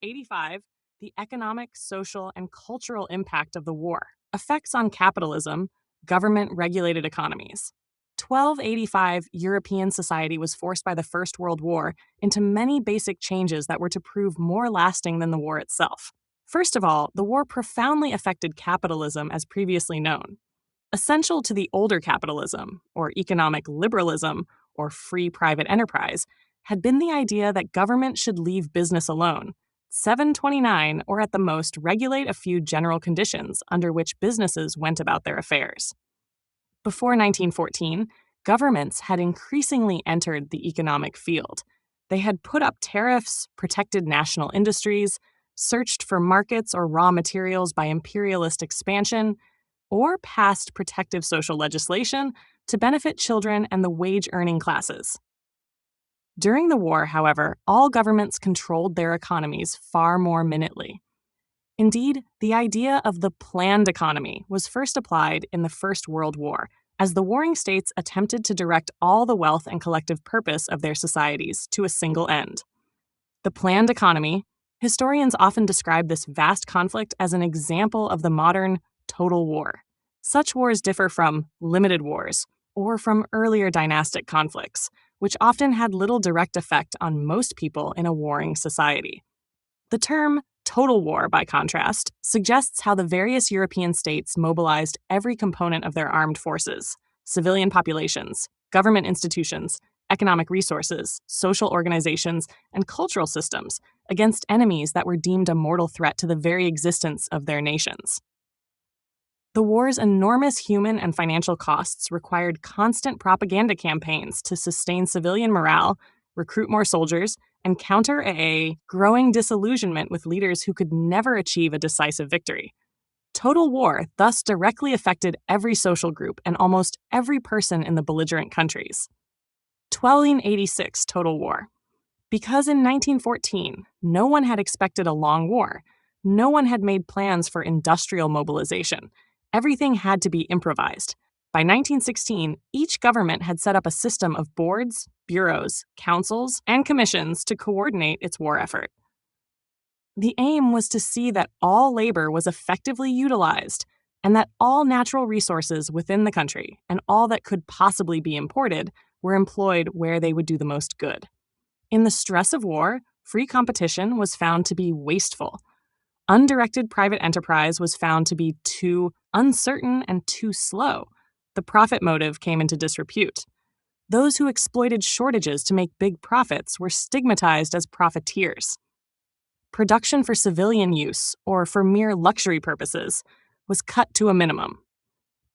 85. The economic, social, and cultural impact of the war. Effects on capitalism, government regulated economies. 1285, European society was forced by the First World War into many basic changes that were to prove more lasting than the war itself. First of all, the war profoundly affected capitalism as previously known. Essential to the older capitalism, or economic liberalism, or free private enterprise, had been the idea that government should leave business alone, 729, or at the most regulate a few general conditions under which businesses went about their affairs. Before 1914, governments had increasingly entered the economic field. They had put up tariffs, protected national industries, searched for markets or raw materials by imperialist expansion, or passed protective social legislation to benefit children and the wage-earning classes. During the war, however, all governments controlled their economies far more minutely. Indeed, the idea of the planned economy was first applied in the First World War, as the warring states attempted to direct all the wealth and collective purpose of their societies to a single end. The planned economy, historians often describe this vast conflict as an example of the modern total war. Such wars differ from limited wars, or from earlier dynastic conflicts, which often had little direct effect on most people in a warring society. The term total war, by contrast, suggests how the various European states mobilized every component of their armed forces, civilian populations, government institutions, economic resources, social organizations, and cultural systems against enemies that were deemed a mortal threat to the very existence of their nations. The war's enormous human and financial costs required constant propaganda campaigns to sustain civilian morale, recruit more soldiers, and counter a growing disillusionment with leaders who could never achieve a decisive victory. Total war thus directly affected every social group and almost every person in the belligerent countries. 1286 Total War. Because in 1914, no one had expected a long war, no one had made plans for industrial mobilization. Everything had to be improvised. By 1916, each government had set up a system of boards, bureaus, councils, and commissions to coordinate its war effort. The aim was to see that all labor was effectively utilized and that all natural resources within the country and all that could possibly be imported were employed where they would do the most good. In the stress of war, free competition was found to be wasteful. Undirected private enterprise was found to be too uncertain and too slow. The profit motive came into disrepute. Those who exploited shortages to make big profits were stigmatized as profiteers. Production for civilian use, or for mere luxury purposes, was cut to a minimum.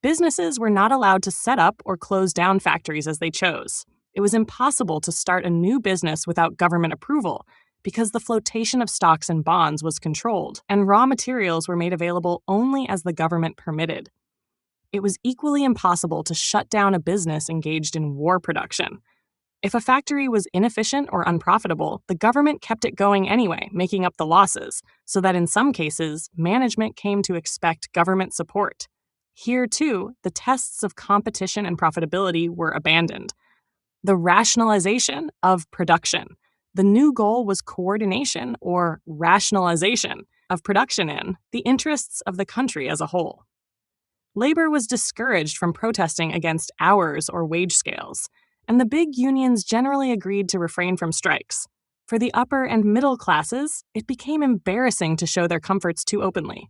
Businesses were not allowed to set up or close down factories as they chose. It was impossible to start a new business without government approval, because the flotation of stocks and bonds was controlled, and raw materials were made available only as the government permitted. It was equally impossible to shut down a business engaged in war production. If a factory was inefficient or unprofitable, the government kept it going anyway, making up the losses, so that in some cases, management came to expect government support. Here, too, the tests of competition and profitability were abandoned. The rationalization of production. The new goal was coordination or rationalization of production in the interests of the country as a whole. Labor was discouraged from protesting against hours or wage scales, and the big unions generally agreed to refrain from strikes. For the upper and middle classes, it became embarrassing to show their comforts too openly.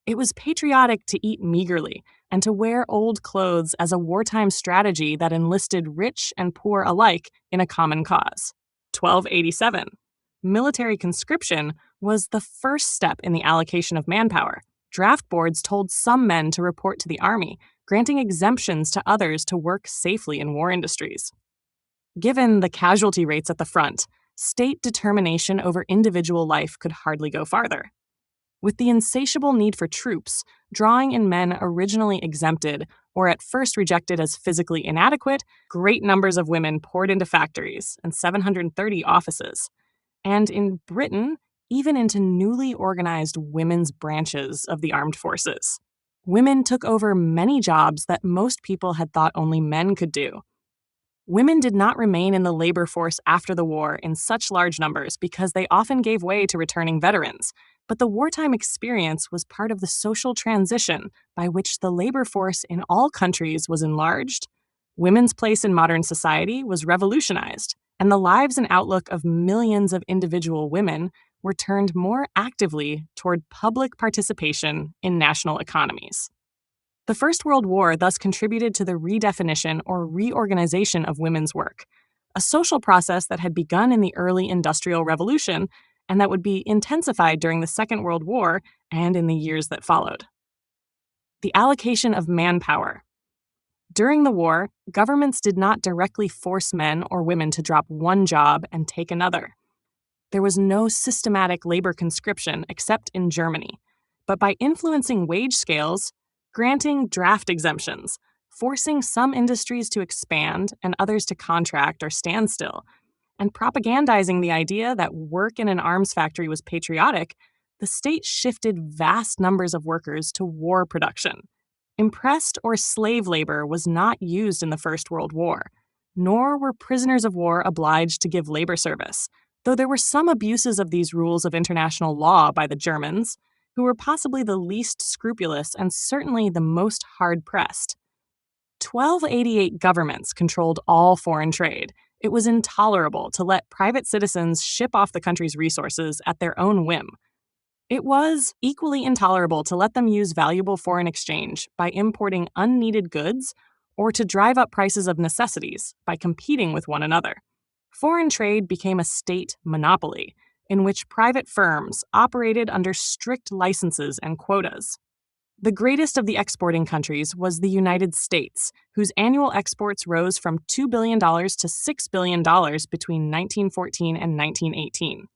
It was patriotic to eat meagerly and to wear old clothes as a wartime strategy that enlisted rich and poor alike in a common cause. 1287. Military conscription was the first step in the allocation of manpower. Draft boards told some men to report to the army, granting exemptions to others to work safely in war industries. Given the casualty rates at the front, state determination over individual life could hardly go farther. With the insatiable need for troops, drawing in men originally exempted or at first rejected as physically inadequate, great numbers of women poured into factories and 730 offices. And in Britain, even into newly organized women's branches of the armed forces. Women took over many jobs that most people had thought only men could do. Women did not remain in the labor force after the war in such large numbers because they often gave way to returning veterans. But the wartime experience was part of the social transition by which the labor force in all countries was enlarged. Women's place in modern society was revolutionized, and the lives and outlook of millions of individual women were turned more actively toward public participation in national economies. The First World War thus contributed to the redefinition or reorganization of women's work, a social process that had begun in the early Industrial Revolution and that would be intensified during the Second World War and in the years that followed. The allocation of manpower. During the war, governments did not directly force men or women to drop one job and take another. There was no systematic labor conscription except in Germany, but by influencing wage scales, granting draft exemptions, forcing some industries to expand and others to contract or stand still, and propagandizing the idea that work in an arms factory was patriotic, the state shifted vast numbers of workers to war production. Impressed or slave labor was not used in the First World War, nor were prisoners of war obliged to give labor service, though there were some abuses of these rules of international law by the Germans, who were possibly the least scrupulous and certainly the most hard-pressed. 1288 governments controlled all foreign trade. It was intolerable to let private citizens ship off the country's resources at their own whim. It was equally intolerable to let them use valuable foreign exchange by importing unneeded goods or to drive up prices of necessities by competing with one another. Foreign trade became a state monopoly, in which private firms operated under strict licenses and quotas. The greatest of the exporting countries was the United States, whose annual exports rose from $2 billion to $6 billion between 1914 and 1918.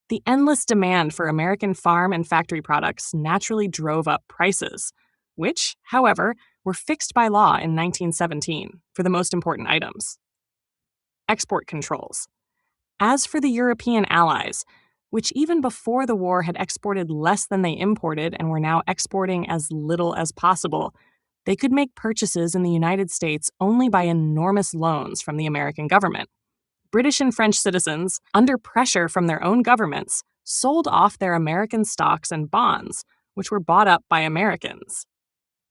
The endless demand for American farm and factory products naturally drove up prices, which, however, were fixed by law in 1917 for the most important items. Export controls. As for the European allies, which even before the war had exported less than they imported and were now exporting as little as possible, they could make purchases in the United States only by enormous loans from the American government. British and French citizens, under pressure from their own governments, sold off their American stocks and bonds, which were bought up by Americans.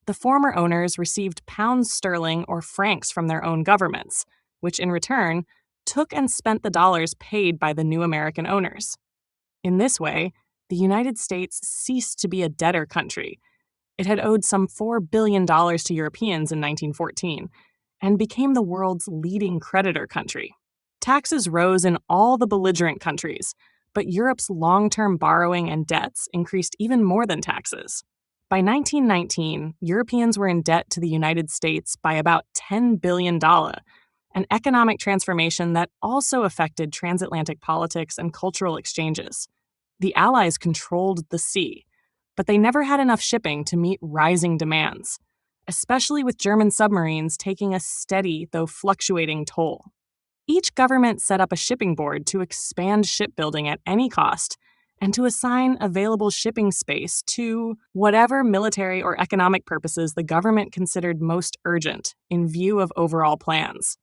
The former owners received pounds sterling or francs from their own governments, which in return took and spent the dollars paid by the new American owners. In this way, the United States ceased to be a debtor country. It had owed some $4 billion to Europeans in 1914 and became the world's leading creditor country. Taxes rose in all the belligerent countries, but Europe's long-term borrowing and debts increased even more than taxes. By 1919, Europeans were in debt to the United States by about $10 billion, an economic transformation that also affected transatlantic politics and cultural exchanges. The Allies controlled the sea, but they never had enough shipping to meet rising demands, especially with German submarines taking a steady, though fluctuating toll. Each government set up a shipping board to expand shipbuilding at any cost and to assign available shipping space to whatever military or economic purposes the government considered most urgent in view of overall plans.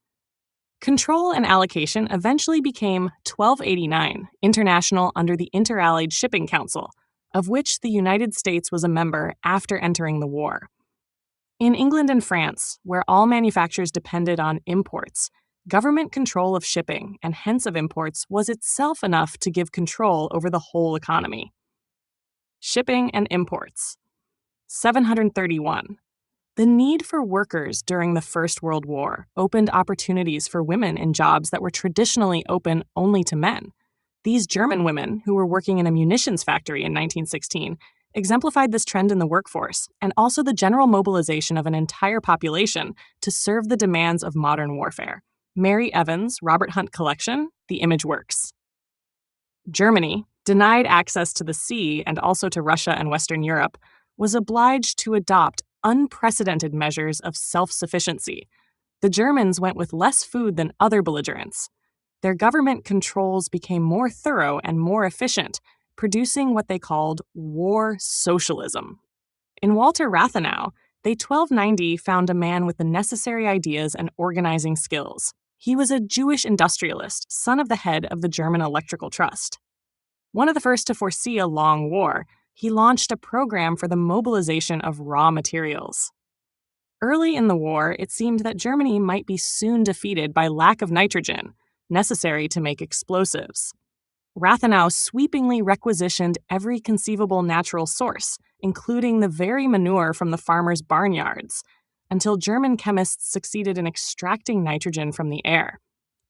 Control and allocation eventually became 1289, international under the Interallied Shipping Council, of which the United States was a member after entering the war. In England and France, where all manufactures depended on imports, government control of shipping, and hence of imports, was itself enough to give control over the whole economy. Shipping and imports. 731. The need for workers during the First World War opened opportunities for women in jobs that were traditionally open only to men. These German women, who were working in a munitions factory in 1916, exemplified this trend in the workforce and also the general mobilization of an entire population to serve the demands of modern warfare. Mary Evans, Robert Hunt Collection, The Image Works. Germany, denied access to the sea and also to Russia and Western Europe, was obliged to adopt unprecedented measures of self-sufficiency. The Germans went with less food than other belligerents. Their government controls became more thorough and more efficient, producing what they called war socialism. In Walter Rathenau, they 1290 found a man with the necessary ideas and organizing skills. He was a Jewish industrialist, son of the head of the German Electrical Trust. One of the first to foresee a long war, he launched a program for the mobilization of raw materials. Early in the war, it seemed that Germany might be soon defeated by lack of nitrogen, necessary to make explosives. Rathenau sweepingly requisitioned every conceivable natural source, including the very manure from the farmers' barnyards, until German chemists succeeded in extracting nitrogen from the air.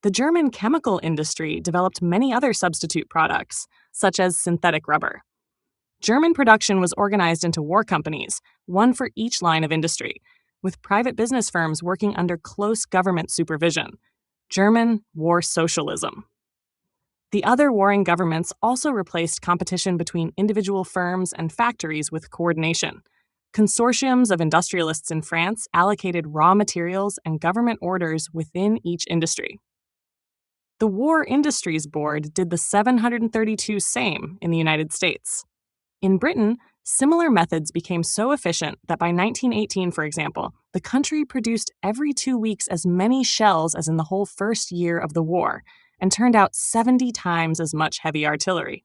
The German chemical industry developed many other substitute products, such as synthetic rubber. German production was organized into war companies, one for each line of industry, with private business firms working under close government supervision. German war socialism. The other warring governments also replaced competition between individual firms and factories with coordination. Consortiums of industrialists in France allocated raw materials and government orders within each industry. The War Industries Board did the 732 same in the United States. In Britain, similar methods became so efficient that by 1918, for example, the country produced every 2 weeks as many shells as in the whole first year of the war, and turned out 70 times as much heavy artillery.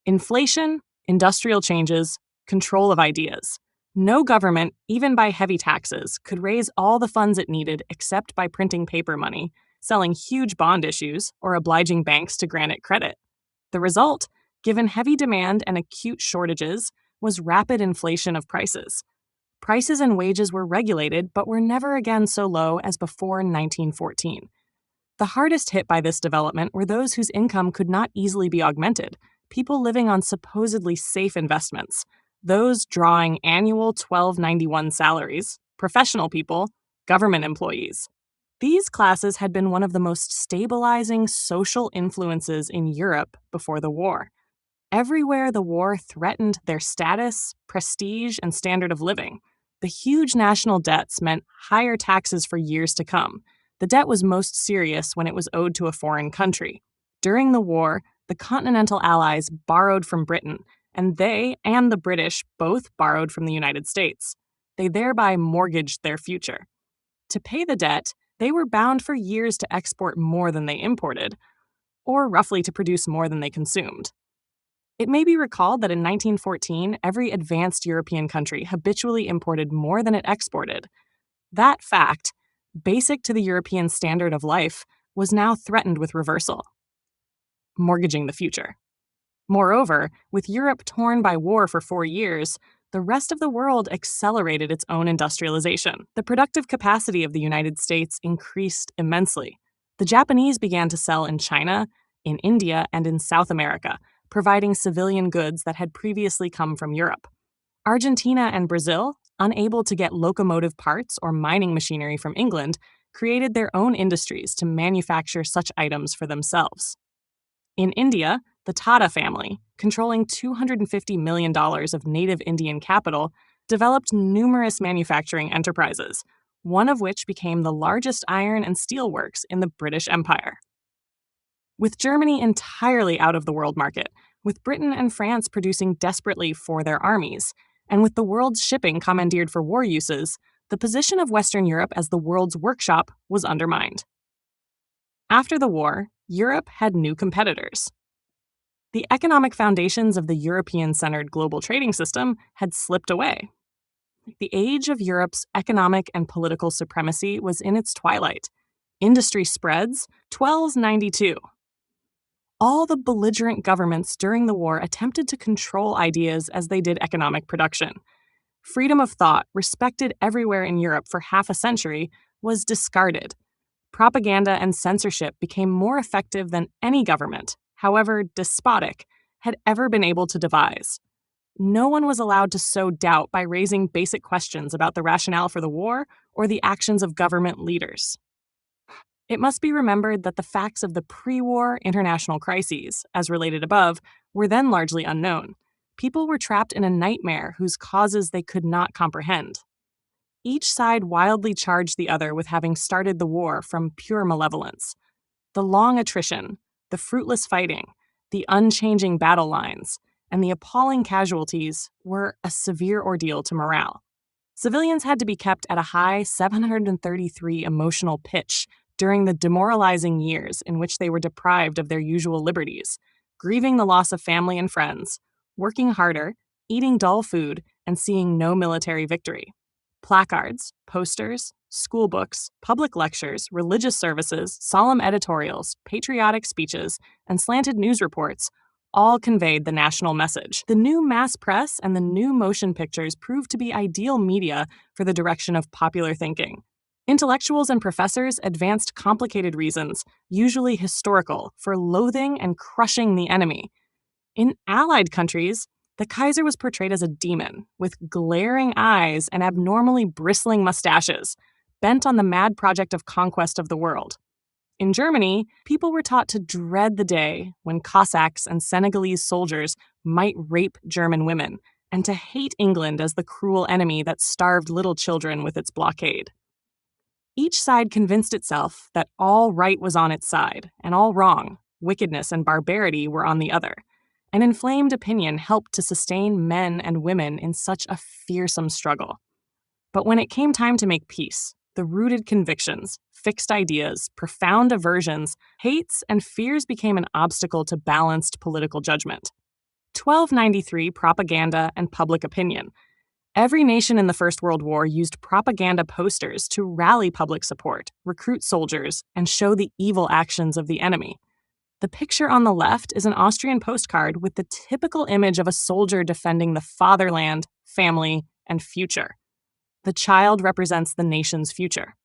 Inflation, industrial changes, control of ideas. No government, even by heavy taxes, could raise all the funds it needed except by printing paper money, selling huge bond issues, or obliging banks to grant it credit. The result, given heavy demand and acute shortages, was rapid inflation of prices. Prices and wages were regulated, but were never again so low as before 1914. The hardest hit by this development were those whose income could not easily be augmented, people living on supposedly safe investments, those drawing annual $12.91 salaries, professional people, government employees. These classes had been one of the most stabilizing social influences in Europe before the war. Everywhere the war threatened their status, prestige, and standard of living. The huge national debts meant higher taxes for years to come. The debt was most serious when it was owed to a foreign country. During the war, the Continental Allies borrowed from Britain, and they and the British both borrowed from the United States. They thereby mortgaged their future. To pay the debt, they were bound for years to export more than they imported, or roughly to produce more than they consumed. It may be recalled that in 1914, every advanced European country habitually imported more than it exported. That fact, basic to the European standard of life, was now threatened with reversal. Mortgaging the future. Moreover, with Europe torn by war for 4 years, the rest of the world accelerated its own industrialization. The productive capacity of the United States increased immensely. The Japanese began to sell in China, in India, and in South America, providing civilian goods that had previously come from Europe. Argentina and Brazil, unable to get locomotive parts or mining machinery from England, created their own industries to manufacture such items for themselves. In India, the Tata family, controlling $250 million of native Indian capital, developed numerous manufacturing enterprises, one of which became the largest iron and steel works in the British Empire. With Germany entirely out of the world market, with Britain and France producing desperately for their armies, and with the world's shipping commandeered for war uses, the position of Western Europe as the world's workshop was undermined. After the war, Europe had new competitors. The economic foundations of the European-centered global trading system had slipped away. The age of Europe's economic and political supremacy was in its twilight. Industry spreads, 1292. All the belligerent governments during the war attempted to control ideas as they did economic production. Freedom of thought, respected everywhere in Europe for half a century, was discarded. Propaganda and censorship became more effective than any government, however despotic, had ever been able to devise. No one was allowed to sow doubt by raising basic questions about the rationale for the war or the actions of government leaders. It must be remembered that the facts of the pre-war international crises, as related above, were then largely unknown. People were trapped in a nightmare whose causes they could not comprehend. Each side wildly charged the other with having started the war from pure malevolence. The long attrition, the fruitless fighting, the unchanging battle lines, and the appalling casualties were a severe ordeal to morale. Civilians had to be kept at a high 733 emotional pitch during the demoralizing years in which they were deprived of their usual liberties, grieving the loss of family and friends, working harder, eating dull food, and seeing no military victory. Placards, posters, school books, public lectures, religious services, solemn editorials, patriotic speeches, and slanted news reports all conveyed the national message. The new mass press and the new motion pictures proved to be ideal media for the direction of popular thinking. Intellectuals and professors advanced complicated reasons, usually historical, for loathing and crushing the enemy. In Allied countries, the Kaiser was portrayed as a demon, with glaring eyes and abnormally bristling mustaches, bent on the mad project of conquest of the world. In Germany, people were taught to dread the day when Cossacks and Senegalese soldiers might rape German women, and to hate England as the cruel enemy that starved little children with its blockade. Each side convinced itself that all right was on its side, and all wrong, wickedness and barbarity were on the other. An inflamed opinion helped to sustain men and women in such a fearsome struggle. But when it came time to make peace, the rooted convictions, fixed ideas, profound aversions, hates, and fears became an obstacle to balanced political judgment. 1293 Propaganda and Public Opinion. Every nation in the First World War used propaganda posters to rally public support, recruit soldiers, and show the evil actions of the enemy. The picture on the left is an Austrian postcard with the typical image of a soldier defending the fatherland, family, and future. The child represents the nation's future.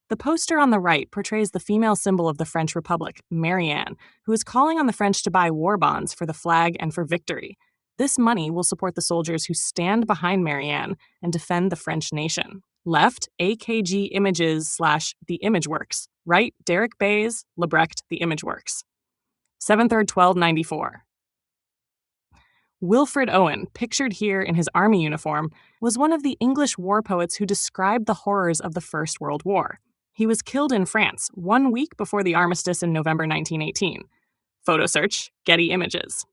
The poster on the right portrays the female symbol of the French Republic, Marianne, who is calling on the French to buy war bonds for the flag and for victory. This money will support the soldiers who stand behind Marianne and defend the French nation. Left, AKG Images / The Image Works. Right, Derek Bayes, Lebrecht, The Image Works. 7/3, 1294. Wilfred Owen, pictured here in his army uniform, was one of the English war poets who described the horrors of the First World War. He was killed in France 1 week before the armistice in November 1918. Photo search, Getty Images.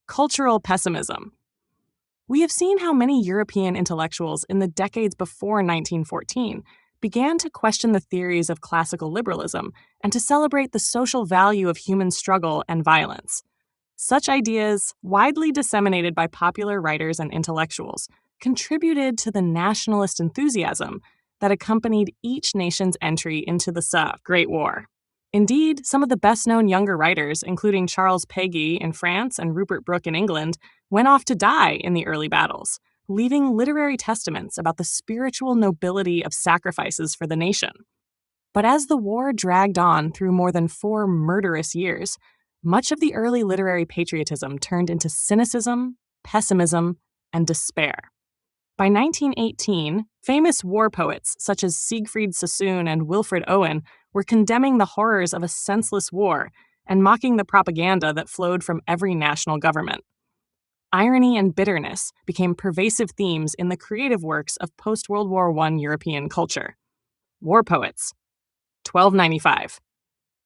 Cultural pessimism. We have seen how many European intellectuals in the decades before 1914 began to question the theories of classical liberalism and to celebrate the social value of human struggle and violence. Such ideas, widely disseminated by popular writers and intellectuals, contributed to the nationalist enthusiasm that accompanied each nation's entry into the Great War. Indeed, some of the best-known younger writers, including Charles Péguy in France and Rupert Brooke in England, went off to die in the early battles, leaving literary testaments about the spiritual nobility of sacrifices for the nation. But as the war dragged on through more than 4 murderous years, much of the early literary patriotism turned into cynicism, pessimism, and despair. By 1918, famous war poets such as Siegfried Sassoon and Wilfred Owen were condemning the horrors of a senseless war and mocking the propaganda that flowed from every national government. Irony and bitterness became pervasive themes in the creative works of post-World War I European culture. War poets. 1295.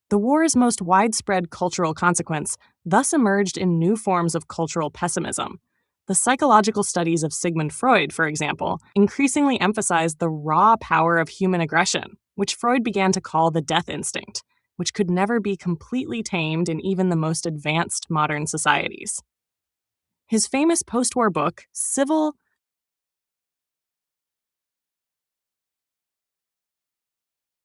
The war's most widespread cultural consequence thus emerged in new forms of cultural pessimism. The psychological studies of Sigmund Freud, for example, increasingly emphasized the raw power of human aggression, which Freud began to call the death instinct, which could never be completely tamed in even the most advanced modern societies. His famous post-war book, Civil,